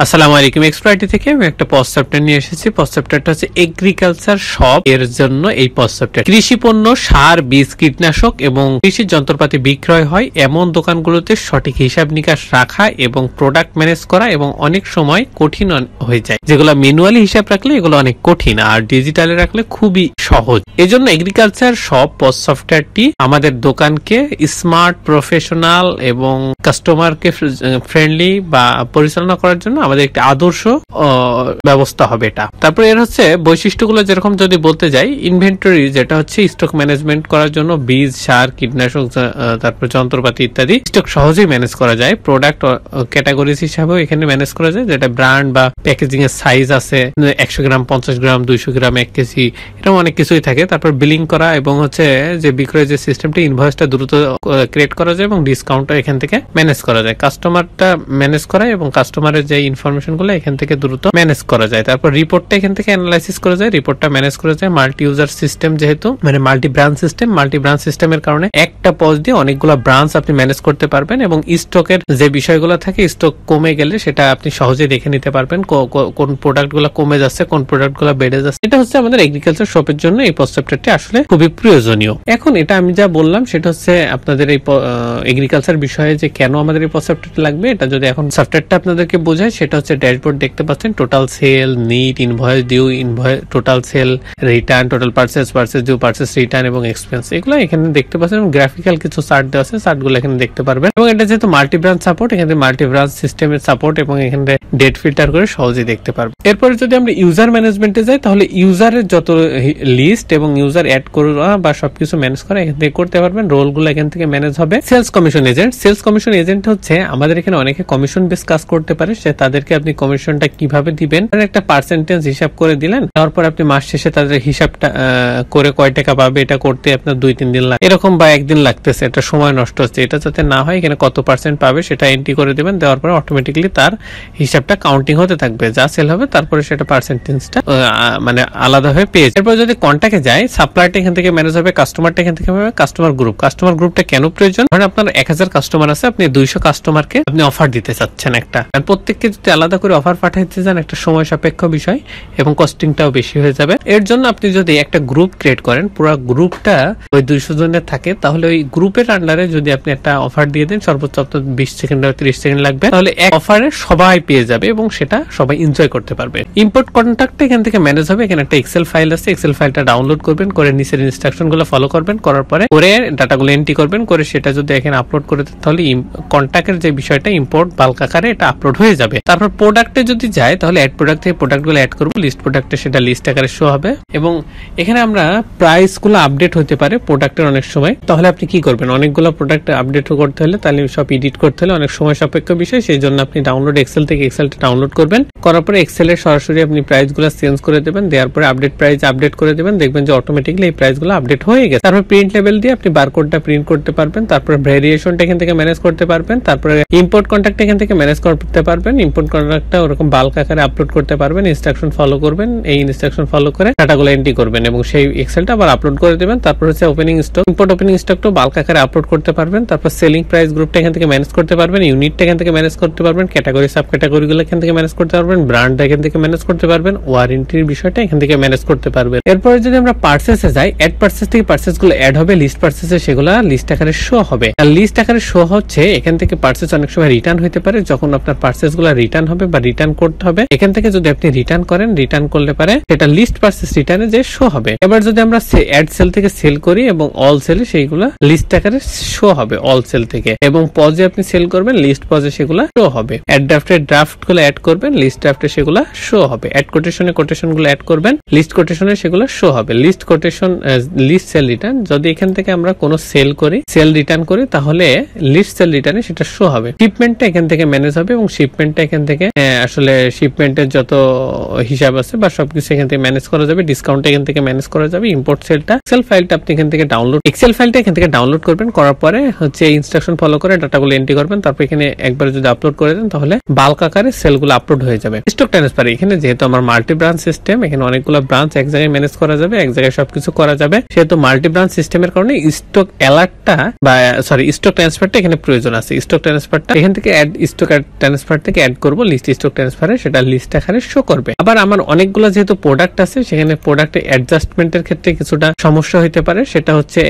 আসসালামু আলাইকুম। এক্সপার্টি থেকে আমি একটা পজ সফটওয়্যার নিয়ে এসেছি। পজ সফটওয়্যারটা হচ্ছে এগ্রিকালচার শপ এর জন্য এই পজ সফটওয়্যার। কৃষি পণ্য, সার, বীজ, কীটনাশক এবং কৃষি যন্ত্রপাতি বিক্রয় হয় এমন দোকানগুলোতে সঠিক হিসাব নিকাশ রাখা এবং প্রোডাক্ট ম্যানেজ করা এবং অনেক সময় কঠিন হয়ে যায়। যেগুলো ম্যানুয়ালি হিসাব রাখলে এগুলো অনেক কঠিন, আর ডিজিটালে রাখলে খুবই সহজ। এজন্য এগ্রিকালচার শপ পজ সফটওয়্যারটি আমাদের দোকানকে স্মার্ট, প্রফেশনাল এবং কাস্টমারকে ফ্রেন্ডলি বা পরিচালনা করার জন্য আমাদের একটা আদর্শ ব্যবস্থা হবে এটা। তারপরে এর হচ্ছে বৈশিষ্ট্যগুলো যেরকম যদি বলতে যাই, ইনভেন্টরি যেটা হচ্ছে স্টক ম্যানেজমেন্ট করার জন্য বীজ, সার, কীটনাশক, তারপর যন্ত্রপাতি ইত্যাদি স্টক সহজেই ম্যানেজ করা যায়। প্রোডাক্ট ক্যাটাগরিজ হিসাবেও এখানে ম্যানেজ করা যায়, যেটা ব্র্যান্ড বা প্যাকেজিং এর সাইজ আছে 100 গ্রাম, 50 গ্রাম, 200 গ্রাম, 1 কেজি, এরকম অনেক কিছুই থাকে। তারপর বিলিং করা এবং হচ্ছে যে বিক্রয় যে সিস্টেমটি, ইনভয়েসটা দ্রুত ক্রিয়েট করা যায় এবং ডিসকাউন্টটা এখান থেকে ম্যানেজ করা যায়। কাস্টমারটা ম্যানেজ করা এবং কাস্টমারের যে ইনফরমেশন গুলো এখান থেকে দ্রুত ম্যানেজ করা যায়। তারপর রিপোর্টটা এখান থেকে অ্যানালাইসিস করা যায়, রিপোর্টটা ম্যানেজ করা যায়। মাল্টি ইউজার সিস্টেম, যেহেতু মানে মাল্টি ব্রাঞ্চ সিস্টেমের কারণে একটা পজ দিয়ে অনেকগুলো ব্রাঞ্চ আপনি ম্যানেজ করতে পারবেন এবং স্টকের যে বিষয়গুলো থাকে, স্টক কমে গেলে সেটা আপনি সহজে দেখে নিতে পারবেন, কোন প্রোডাক্ট গুলো কমে যাচ্ছে, কোন প্রোডাক্ট গুলো বেড়ে যাচ্ছে। এটা হচ্ছে আমাদের এগ্রিকালচার শপের জন্য এই পজ সফটওয়্যারটি আসলে খুবই প্রয়োজনীয়। এখন এটা আমি যা বললাম সেটা হচ্ছে আপনাদের এই এগ্রিকালচার বিষয়ে যে কেন আমাদের এই পজ সফটওয়্যারটি লাগবে, এটা যদি এখন সফটওয়্যারটা আপনাদেরকে বোঝায়, সেটা হচ্ছে ড্যাশবোর্ড দেখতে পাচ্ছেন, total sale, net, invoice due, invoice, total sale, return, total purchase due, purchase return এবং এক্সপেন্স, এগুলো এখানে দেখতে পাচ্ছেন। গ্রাফিক্যাল কিছু চার্ট দেওয়া আছে, চার্টগুলো এখানে দেখতে পারবেন। এবং এটা যেহেতু মাল্টি ব্রাঞ্চ সাপোর্ট, এখানে মাল্টি ব্রাঞ্চ সিস্টেমের সাপোর্ট এবং এখানে ডেট ফিল্টার করে সহজেই দেখতে পারবেন। এরপরে যদি আমরা ইউজার ম্যানেজমেন্টে যাই, তাহলে ইউজারের যত লিস্ট এবং ইউজার অ্যাড করা বা সবকিছু ম্যানেজ করা এখান থেকে করতে পারবেন। রোলগুলো এখান থেকে ম্যানেজ হবে। সেলস কমিশন এজেন্ট হচ্ছে আমাদের এখানে অনেকে কমিশন বেস কাজ করতে পারে, সে তাদেরকে আপনি কমিশনটা কিভাবে দিবেন একটা পার্সেন্টেজ হিসাব করে দিলেন, তারপর আপনি মাস শেষে তাদের হিসাবটা করে কয় টাকা পাবে এটা করতে আপনার 2-3 দিন লাগে এরকম, বা একদিন লাগতেছে, এটা সময় নষ্ট হচ্ছে। এটা যাতে না হয়, এখানে কত পার্সেন্ট পাবে সেটা এন্ট্রি করে দেবেন, দেওয়ার পরে অটোমেটিক্যালি তার হিসাবটা কাউন্টিং হতে থাকবে, যা সেল হবে তারপরে সেটা পার্সেন্টেজটা মানে আলাদা হয়ে পেয়ে যায়। এরপর যদি কন্টাক্টে যায়, সাপ্লায়ারটা এখান থেকে ম্যানেজ হবে, কাস্টমারটা এখান থেকে হবে। কাস্টমার গ্রুপটা কেন প্রয়োজন? ধরেন আপনার 1000 কাস্টমার আছে, আপনি 200 কাস্টমারকে আপনি অফার দিতে চাচ্ছেন একটা, আর প্রত্যেককে যদি আলাদা করে অফার পাঠাইতে চান, একটা সময় সাপেক্ষ বিষয় এবং কস্টিংটাও বেশি হয়ে যাবে। এর জন্য আপনি যদি একটা গ্রুপ ক্রিয়েট করেন, পুরো গ্রুপটা ওই 200 জনের থাকে, তাহলে ওই গ্রুপের আন্ডারে যদি আপনি একটা অফার দিয়ে দেন, সর্বোচ্চ আপনার 20 সেকেন্ড বা 30 সেকেন্ড লাগবে, তাহলে এক অফারে সবাই পেয়ে যাবে এবং সেটা সবাই এনজয় করতে পারবে। ইম্পোর্ট কন্ট্যাক্টটা এখান থেকে ম্যানেজ হবে। এখানে একটা এক্সেল ফাইল আছে, এক্সেল ফাইলটা ডাউনলোড করবেন, করে নিচের ইনস্ট্রাকশন গুলো ফলো করবেন, করার পরে করে ডাটাগুলো এন্ট্রি করবেন, করে সেটা যদি এখানে আপলোড করে দেন, তাহলে কন্ট্যাক্টের যে বিষয়টা ইম্পোর্ট বাল্ক আকারে এটা আপলোড হয়ে যাবে। তারপর প্রোডাক্টে যদি যায়, তাহলে অ্যাড প্রোডাক্ট থেকে প্রোডাক্টগুলো অ্যাড করব, লিস্ট প্রোডাক্টে সেটা লিস্ট আকারে শো হবে এবং এখানে আমরা প্রাইস গুলো আপডেট হতে পারে প্রোডাক্টের অনেক সময়। তাহলে আপনি কি করবেন, অনেকগুলো প্রোডাক্ট আপডেট করতে হলে, তাহলে সব এডিট করতে হলে অনেক সময় সাপেক্ষ বিষয়, সেই জন্য আপনি ডাউনলোড এক্সেল থেকে এক্সেলটা ডাউনলোড করবেন, করার পরে এক্সেলের সরাসরি আপনি প্রাইস গুলো চেঞ্জ করে দেবেন, দেওয়ার পরে আপডেট প্রাইস আপডেট করে দেবেন, দেখবেন যে অটোমেটিক্যালি এই প্রাইস গুলো আপডেট হয়ে গেছে। তারপর প্রিন্ট লেভেল দিয়ে আপনি বারকোডটা প্রিন্ট করতে পারবেন, তারপরে ভেরিয়েশনটা এখান থেকে ম্যানেজ করতে পারবেন, তারপরে ইম্পোর্ট কন্ট্যাক্ট এখান থেকে ম্যানেজ করতে পারবেন, ইম্পোর্ট কন্ট্যাক্টটা ওরকম বাল্ক আকারে আপলোড করতে পারবেন, ইনস্ট্রাকশন ফলো করবেন, এই ইনস্ট্রাকশন ফলো করে ডাটাগুলো এন্ট্রি করবেন এবং সেই এক্সেলটা আবার আপলোড করে দেবেন। তারপর হচ্ছে ওপেনিং স্টক, ইম্পোর্ট ওপেনিং স্টকটা বাল্ক আকারে আপলোড করতে পারবেন, তারপর সেলিং প্রাইস গ্রুপটা এখান থেকে ম্যানেজ করতে পারবেন, ইউনিটটা এখান থেকে ম্যানেজ করতে পারবেন, ক্যাটাগরি সাব ক্যাটাগরি গুলো এখান থেকে ম্যানেজ করতে পারবেন, ব্র্যান্ডটা এখান থেকে ম্যানেজ করতে পারবেন, ওয়ারেন্টির বিষয়টা এখান থেকে ম্যানেজ করতে পারবেন। এরপরে যদি আমরা পার্সেসে যাই, অ্যাড পার্সেস থেকে পার্সেস গুলো অ্যাড হবে, লিস্ট পার্সেসে সেগুলো লিস্ট আকারে শো হবে। আর লিস্ট আকারে শো হচ্ছে, এখান থেকে পার্সেস অনেক সময় রিটার্ন হতে পারে, যখন আপনার পার্সেস গুলো রিটার্ন হবে বা রিটার্ন করতে হবে, এখান থেকে যদি আপনি রিটার্ন করেন, রিটার্ন করলে পারে সেটা লিস্ট পার্সেস রিটার্নে যে শো হবে। এবার যদি আমরা অ্যাড সেল থেকে সেল করি এবং অল সেলে সেইগুলো লিস্ট আকারে শো হবে অল সেল থেকে, এবং পজে আপনি সেল করবেন, লিস্ট পজে সেগুলো শো হবে। অ্যাড ড্রাফট গুলো অ্যাড করবেন, লিস্ট ড্রাফটে সেগুলো শো হবে। অ্যাড কোটেশন গুলো অ্যাড করবেন, লিস্ট কোটেশনে সেগুলো শো হবে। List quotation, list sale return, যদি এখান থেকে আমরা কোনো সেল করি, সেল রিটার্ন করি, তাহলে লিস্ট সেল রিটার্নে সেটা শো হবে। শিপমেন্টটা এখান থেকে ম্যানেজ হবে এবং শিপমেন্টটা এখান থেকে আসলে শিপমেন্টের যত হিসাব আছে বা সবকিছু এখান থেকে ম্যানেজ করা যাবে, ডিসকাউন্ট এখান থেকে ম্যানেজ করা যাবে। ইম্পোর্ট সেলটা, এক্সেল ফাইলটা আপনি এখান থেকে এক্সেল ফাইলটা এখান থেকে ডাউনলোড করবেন, করার পরে হচ্ছে ইনস্ট্রাকশন ফলো করে ডাটাগুলো এন্ট্রি করবেন, তারপর এখানে একবার যদি আপলোড করে দেন, তাহলে বাল্ক আকারে সেলগুলো আপলোড হয়ে যাবে। স্টক ট্রান্সফার, এখানে যেহেতু আমার মাল্টি ব্রাঞ্চ সিস্টেম, এখানে অনেকগুলো ব্রাঞ্চ এক জায়গায় ম্যানেজ করা যাবে, এক জায়গায় সবকিছু করা যাবে, সেহেতু মাল্টি ব্রাঞ্চ সিস্টেমের কারণে স্টক অ্যালার্টটা বা স্টক ট্রান্সফারটা এখানে প্রয়োজন আছে। স্টক ট্রান্সফারটা এখান থেকে স্টক ট্রান্সফার থেকে অ্যাড করব লিস্ট স্টক ট্রান্সফারে, সেটা লিস্ট আকারে শো করবে। আবার আমার অনেকগুলো যেহেতু প্রোডাক্ট আছে, সেখানে প্রোডাক্টে অ্যাডজাস্টমেন্টের ক্ষেত্রে কিছুটা সমস্যা হতে পারে। সেটা হচ্ছে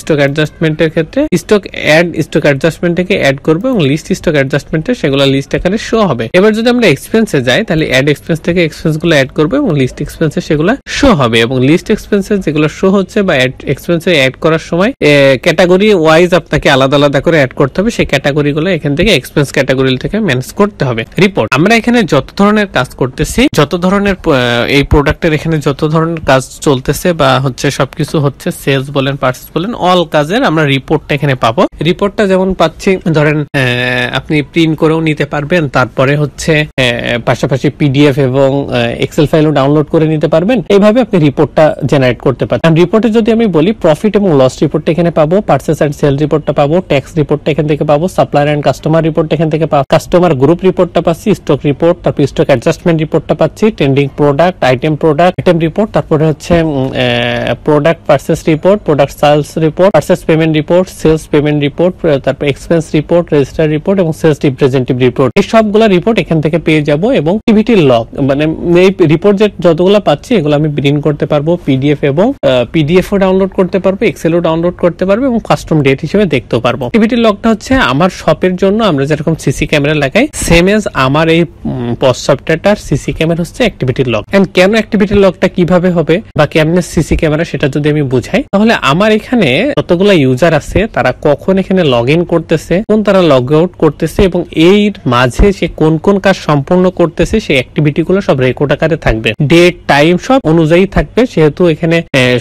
স্টক অ্যাডজাস্টমেন্টের ক্ষেত্রে স্টক অ্যাডজাস্টমেন্ট থেকে অ্যাড করবো এবং লিস্ট স্টক অ্যাডজাস্টমেন্টে সেগুলো লিস্ট আকারে শো হবে। এবার যদি আমরা এক্সপেন্সে যাই, তাহলে অ্যাড এক্সপেন্স থেকে এক্সপেন্স গুলো অ্যাড করবো এবং লিস্ট এক্সপেন্সে সেগুলো শো হবে। এবং লিস্ট এক্সপেন্সে যেগুলো শো হচ্ছে বা এক্সপেন্সে অ্যাড করার সময় ক্যাটাগরি ওয়াইজ আপনাকে আলাদা আলাদা করে অ্যাড করতে হবে। সেই ক্যাটাগরি গুলো এখান থেকে এক্সপেন্স ক্যাটাগরি থেকে ম্যানেজ করতে হবে। রিপোর্ট, আমরা এখানে যত ধরনের কাজ করতেছি, যত ধরনের এই প্রোডাক্টের এখানে যত ধরনের কাজ চলতেছে বা হচ্ছে সবকিছু হচ্ছে, সেলস বলেন পারচেজ বলেন, অল কাজের আমরা রিপোর্টটা এখানে পাবো। রিপোর্টটা যেমন পাচ্ছি, ধরেন আপনি প্রিন্ট করেও নিতে পারবেন, তারপরে হচ্ছে পাশাপাশি পিডিএফ এবং এক্সেল ফাইলও ডাউনলোড করে নিতে পারবেন। এইভাবে আপনি রিপোর্টটা জেনারেট করতে পারেন। রিপোর্টে যদি আমি বলি, প্রফিট এবং লস রিপোর্টটা এখানে পাবো, পারচেজ এন্ড সেল রিপোর্টটা পাবো, ট্যাক্স রিপোর্টটা এখান থেকে পাবো, সাপ্লায়ার এন্ড কাস্টমার রিপোর্ট এখান থেকে পাবো, কাস্টমার গ্রুপ রিপোর্টটা পাচ্ছি, স্টক রিপোর্ট, তারপর স্টক অ্যাডজাস্টমেন্ট রিপোর্টটা পাচ্ছি, ট্রেন্ডিং প্রোডাক্ট, আইটেম রিপোর্ট, তারপরে হচ্ছে product purchase report, product sales report, purchase payment report, sales payment report, তারপর এক্সপেন্স রিপোর্ট, রেজিস্টার রিপোর্ট এবং সেলস রিপ্রেজেন্টেটিভ রিপোর্ট। এই সবগুলো রিপোর্ট এখান থেকে পেয়ে যাব। এবং অ্যাক্টিভিটি লগ, মানে এই রিপোর্ট যতগুলো পাচ্ছি এগুলো আমি প্রিন্ট করতে পারবো, পিডিএফ এবং পিডিএফও ডাউনলোড করতে পারবো, এক্সেলও ডাউনলোড করতে পারবো এবং কাস্টম ডেট হিসেবে দেখতেও পারবো। অ্যাক্টিভিটি লগটা হচ্ছে আমার শপের জন্য আমরা যেরকম সিসি ক্যামেরা লাগাই, সেম এজ আমার এই পস সফটওয়্যারটার সিসি ক্যামেরা হচ্ছে অ্যাক্টিভিটি লগ। এন্ড কেন অ্যাক্টিভিটি লগটা কিভাবে হবে বা কেমনে সিসি ক্যামেরা, সেটা যদি আমি বুঝাই, তাহলে আমার এখানে যতগুলো ইউজার আছে তারা কখন এখানে লগ ইন করতেছে, কোন তারা লগ আউট করতেছে এবং এই মাঝে সে কোন কোন কাজ সম্পূর্ণ করতেছে, সেই অ্যাক্টিভিটি গুলো সব রেকর্ড আকারে থাকবে, ডেট টাইম সব অনুযায়ী থাকবে। সেহেতু এখানে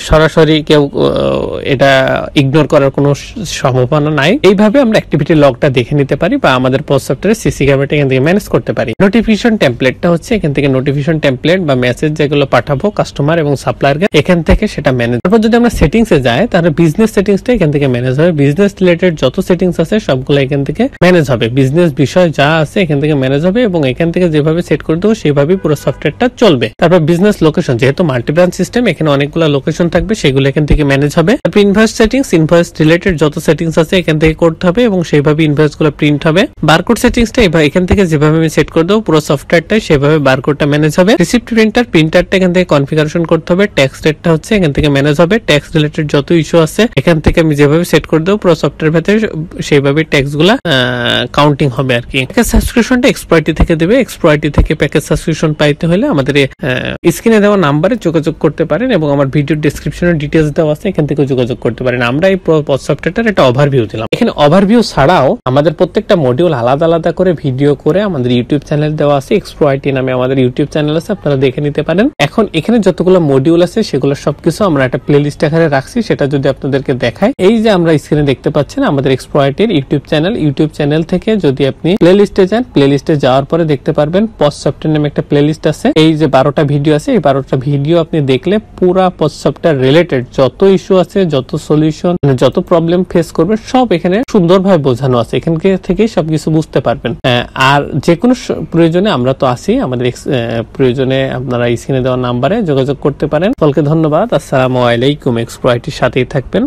সরাসরি কেউ এটা ইগনোর করার কোনো সম্ভাবনা নাই। এইভাবে আমরা অ্যাক্টিভিটি লগটা দেখে নিতে পারি বা আমাদের পস সফটওয়্যারে সিসি ক্যামেরাটা এখান থেকে ম্যানেজ করতে পারি। নোটিফিকেশন টেমপ্লেটটা হচ্ছে এখান থেকে নোটিফিকেশন টেমপ্লেট বা মেসেজ যেগুলো পাঠাবো কাস্টমার এবং সাপ্লায়ারকে, এখান থেকে সেটা ম্যানেজ। তারপর যদি আমরা সেটিংসে যাই, তাহলে বিজনেস সেটিংসটা এখান থেকে ম্যানেজ হবে। বিজনেস রিলেটেড যত সেটিংস আছে সবগুলো এখান থেকে ম্যানেজ হবে। বিজনেস বিষয় যা আছে এখান থেকে ম্যানেজ হবে এবং এখান থেকে যেভাবে সেট করে দেবো সেইভাবেই পুরো সফটওয়্যারটা চলবে। তারপর বিজনেস লোকেশন, যেহেতু মাল্টি ব্রাঞ্চ সিস্টেম, এখানে অনেকগুলো লোকেশন থাকবে, সেগুলো এখান থেকে ম্যানেজ হবে। তারপর ইনভয়েস সেটিংস, ইনভয়েস রিলেটেড যত সেটিংস আছে এখান থেকে করতে হবে এবং সেইভাবে ইনভয়েস গুলো প্রিন্ট হবে। বারকোড সেটিংসটা এখান থেকে যেভাবে আমি সেট করে দেবো পুরো সফটওয়্যারটাই সেভাবে বারকোডটা ম্যানেজ হবে। রিসিপ্ট প্রিন্টারটা এখান থেকে কনফিগারেশন করতে হবে। ট্যাক্স রেটটা হচ্ছে এখান থেকে ম্যানেজ হবে। ট্যাক্স রিলেটেড যত ইস্যু আছে এখান থেকে আমি যেভাবে সেট করে দেবো পুরো সফটওয়্যার ভেতরে সেইভাবে ট্যাক্স গুলা কাউন্টিং হবে আর কি। প্যাকেজ সাবস্ক্রিপশনটা এক্সপ্লয়েটি থেকে দেবে। এক্সপ্লয়েটি থেকে প্যাকেজ সাবস্ক্রিপশন পাইতে হলে আমাদের স্ক্রিনে দেওয়া নাম্বারে যোগাযোগ করতে পারেন এবং আমার ভিডিও ডেসক্রিপশনে ডিটেইলস দেওয়া আছে, এখান থেকে যোগাযোগ করতে পারেন। আমরা এই সফটওয়্যারটার একটা ওভারভিউ দিলাম। এখানে ওভারভিউ ছাড়াও আমাদের প্রত্যেকটা মডিউল আলাদা আলাদা করে ভিডিও করে আমাদের ইউটিউব চ্যানেল দেওয়া আছে, এক্সপ্লয়েটি নামে আমাদের ইউটিউব চ্যানেল আছে, আপনারা দেখে নিতে পারেন। এখন এখানে যতগুলো মডিউল আছে সেগুলো সবকিছু আমরা একটা প্লেলিস্ট আকারে রাখছি, সেটা যদি আপনাদেরকে দেখাই, এই যে আমরা স্ক্রিনে দেখতে পাচ্ছেন আমাদের এক্সপ্লয়েটির ইউটিউব চ্যানেল থেকে যদি আপনি প্লেলিস্টে যান, প্লেলিস্টে যাওয়ার পরে দেখতে পারবেন পস সফটওয়্যার নামে একটা প্লেলিস্ট আছে। এই যে 12টা ভিডিও আছে, এই 12টা ভিডিও আপনি দেখলে পুরা পস সফটওয়্যার রিলেটেড যত ইস্যু আছে, যত সলিউশন, যত প্রবলেম ফেস করবে সব এখানে সুন্দরভাবে বোঝানো আছে। এখান থেকেই সবকিছু বুঝতে পারবেন। আর যে কোনো প্রয়োজনে আমরা তো আছি, আমাদের প্রয়োজনে আপনারা স্ক্রিনে দেওয়া নাম্বারে যোগাযোগ করতে পারেন। সকলকে ধন্যবাদ। আসসালামু আলাইকুম। এক্সপ্লয়েটির সাথেই থাকবেন।